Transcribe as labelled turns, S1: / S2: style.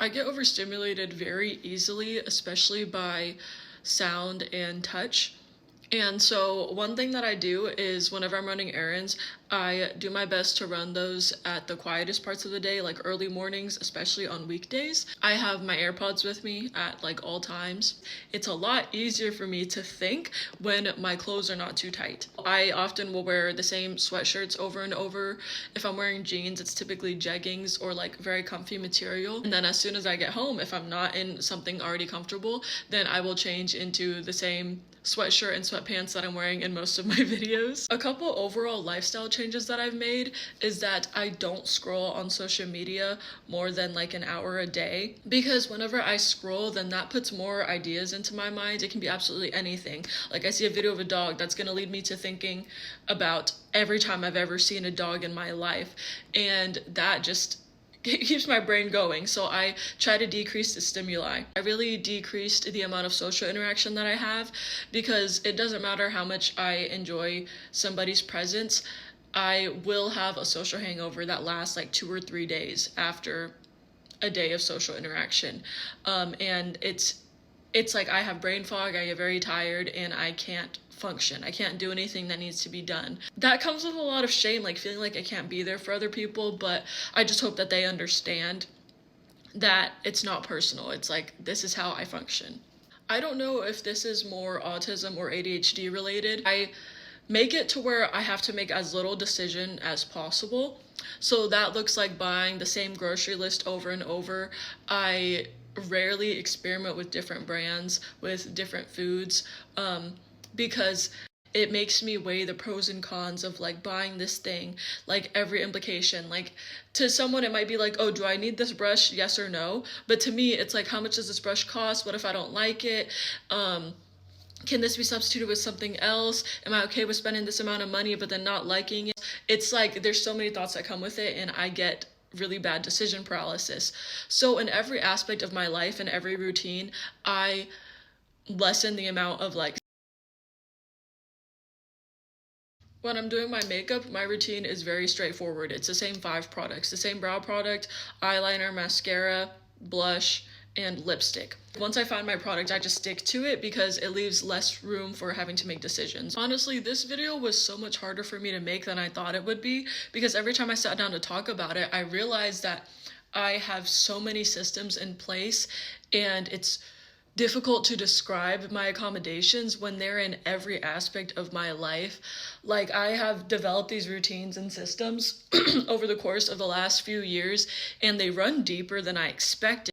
S1: I get overstimulated very easily, especially by sound and touch. And so one thing that I do is whenever I'm running errands, I do my best to run those at the quietest parts of the day, like early mornings, especially on weekdays. I have my AirPods with me at like all times. It's a lot easier for me to think when my clothes are not too tight. I often will wear the same sweatshirts over and over. If I'm wearing jeans, it's typically jeggings or like very comfy material. And then as soon as I get home, if I'm not in something already comfortable, then I will change into the same sweatshirt and sweatpants that I'm wearing in most of my videos. A couple overall lifestyle changes that I've made is that I don't scroll on social media more than like an hour a day, because whenever I scroll, then that puts more ideas into my mind. It can be absolutely anything. Like I see a video of a dog, that's gonna lead me to thinking about every time I've ever seen a dog in my life, and that just it keeps my brain going. So I try to decrease the stimuli. I really decreased the amount of social interaction that I have, because it doesn't matter how much I enjoy somebody's presence, I will have a social hangover that lasts like 2 or 3 days after a day of social interaction. And it's like I have brain fog, I get very tired, and I can't function. I can't do anything that needs to be done. That comes with a lot of shame, like feeling like I can't be there for other people, but I just hope that they understand that it's not personal. It's like, this is how I function. I don't know if this is more autism or ADHD related. I make it to where I have to make as little decision as possible. So that looks like buying the same grocery list over and over. I rarely experiment with different brands, with different foods, because it makes me weigh the pros and cons of like buying this thing, like every implication. Like to someone it might be like, oh, do I need this brush, yes or no? But to me it's like, how much does this brush cost? What if I don't like it? Can this be substituted with something else? Am I okay with spending this amount of money but then not liking it? It's like there's so many thoughts that come with it, and I get really bad decision paralysis. So in every aspect of my life and every routine, I lessen the amount of like, when I'm doing my makeup, my routine is very straightforward. It's the same 5 products, the same brow product, eyeliner, mascara, blush, and lipstick. Once I find my product, I just stick to it because it leaves less room for having to make decisions. Honestly, this video was so much harder for me to make than I thought it would be, because every time I sat down to talk about it, I realized that I have so many systems in place, and it's difficult to describe my accommodations when they're in every aspect of my life. Like I have developed these routines and systems over the course of the last few years, and they run deeper than I expected.